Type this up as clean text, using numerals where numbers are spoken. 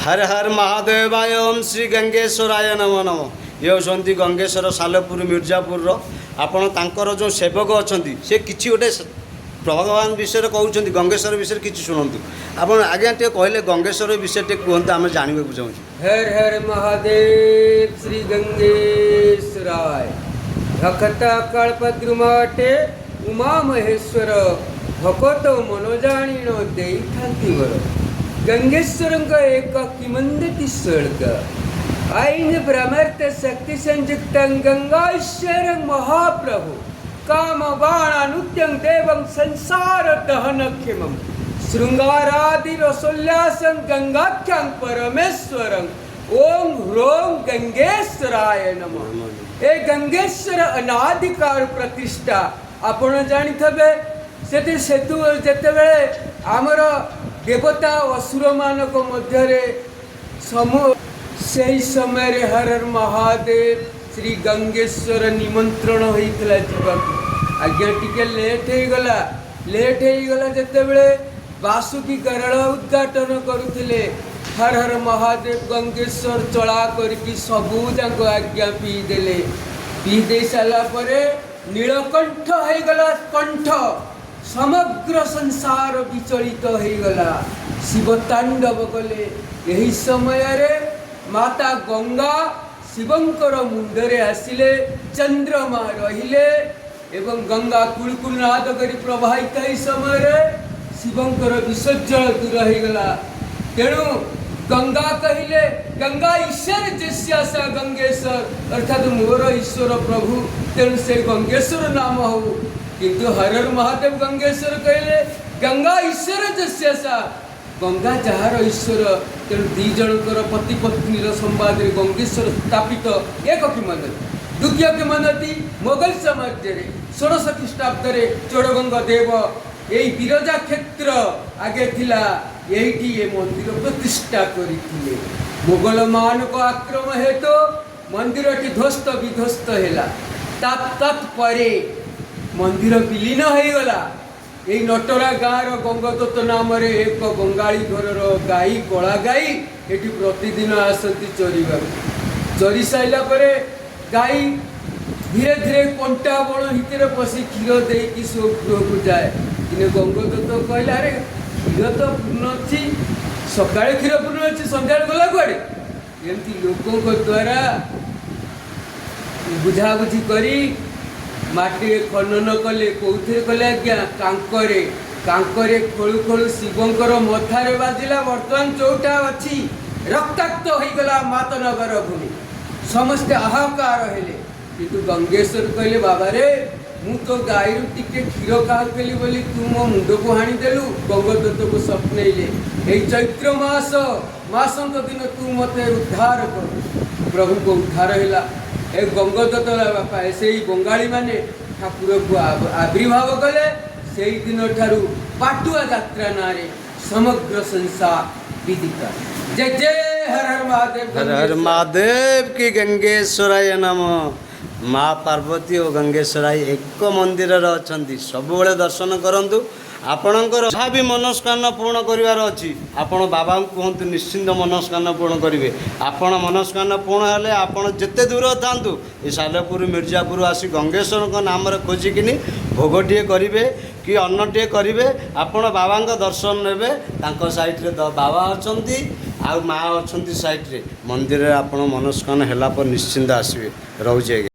हर हर महादेवाय ओम श्री गंगेश्वराय नमो नमो। ये होती गंगेश्वर सालेपुर मिर्जापुर आपण तांकर जो सेवक अच्छा से किसी गोटे भगवान विषय कहते गंगेश्वर विषय किसी शुणु आप आज्ञा टे कहले गंगेश्वर विषय टे कहते आम जानवा चाहूँ। हर हर महादेव श्री गंगेश्वराय भक्ता कल्पद्रुमाटे उमा महेश्वर भकत मनोजाणीन देई वर गंगेश्वर एक किमंदति स्वर्ग आईन ब्रह्मर्थ शक्ति संयुक्त गंगाश्वर महाप्रभु काम बाणानुत्यं देवं संसार दहनक्षेमं श्रृंगारादि रसोल्लासं गंगाख्यं परमेश्वरं ओम ह्रों गंगेश्वराय नमः। ए गंगेश्वर अनादिकाल प्रतिष्ठा आपण जानी थबे सेते सेतु जेतेबेले आमर देवता असुर मानक मध्य समूह से समय हर हर महादेव श्री गंगेश्वर निमंत्रण होता जावाक आज्ञा टिके लेट हो गला जितेबले बासुकी गरल उद्घाटन करुले हर हर महादेव गंगेश्वर चला करके सबू जाक आज्ञा पी दे सारापर नीलकंठ हो गला कंठ समग्र संसार विचलित हो गला शिव तांडव कले। यही समय रे माता गंगा शिवंकर मुंडरे आसिले चंद्रमा रहिले एवं गंगा कुलकुल नाद करी प्रवाहित ही समय रे शिवंकर विसर्जन दूर हो गला। तेणु गंगा कहिले गंगा ईश्वर जस्यासा गंगेश्वर अर्थात मोर ईश्वर प्रभु तेणु से गंगेश्वर नाम हो किंतु हर हर महादेव गंगेश्वर कहले गंगा ईश्वर जस्यासा गंगा जार ईश्वर तेणु दी जनकर पति पत्नी संवाद गंगेश्वर स्थापित एक किंवदंती। द्वितीय किंवदंती मोगल साम्राज्य षोड़श ख्रीष्टाब्द चोड़गंगा देव यही बिरजा क्षेत्र आगे थिला यही ये मंदिर प्रतिष्ठा करथिले। मोगल मान को आक्रमण हेतु मंदिर टी ध्वस्त विध्वस्त हैला तत्परे मंदिर विलीन हो गला। यही नटरा गाँव गंगदत्त नाम एक बंगाली घर गाई कला गाई ये प्रतिदिन आसती चरवा चरी सारा पर गाई धीरे धीरे कंटा बण भितर पशि क्षीर देकी सो गृह को जाए कि गंगदत्त कहला अरे क्षीर तो पूर्ण अच्छी सका क्षीर पूर्ण अच्छी सन्ध्या गला कुआड़े एमती लोकों द्वारा बुझाबुझी करी माटी खनन कले कौथे कले आज्ञा कांकरे खोलु खोलु शिवंकर मथारे बाजिला वर्तमान चौटा अच्छी रक्ताक्त हो गला मातनगर भूमि समस्ते हाहाकार हेले किंतु गंगेश्वर कहले बाबा रे मु तो गाई टिके क्षीर काली बोली तू मो मुंड को हाणीदेलु गंगदत्त को स्वप्नइले ए चैत्र मासंक दिन तू मते उद्धार कर प्रभु को उद्धार हैला। ए गंगदत्त बापा से बंगाली माने ठाकुर को आविर्भाव कले से दिन ठारू पाटुआ यात्रा नारे समग्र संसार विदित। जय जय हर हर महादेव। हर हर महादेव की गंगेश्वराय नमः। माँ पार्वती और गंगेश्वराय एक मंदिर अच्छा सब दर्शन करूँ आपणकर जहाँ भी मनस्कामना पूर्ण करार अच्छी आपण बाबा कहतु निश्चिंत मनस्कामना पूर्ण करेंगे। आपण मनस्कामना पूर्ण हेले आपण जिते दूर था ये सालेपुर मिर्जापुर आसी गंगेश्वर नाम खोजिकी भोगटे करेंगे कि अन्नटे करेंगे आपण बाबा दर्शन ने साइड रे बाबा अच्छा आ माँ अच्छा साइड रे मंदिर आप मनस्कामना है निश्चिंत आसवे रोचे।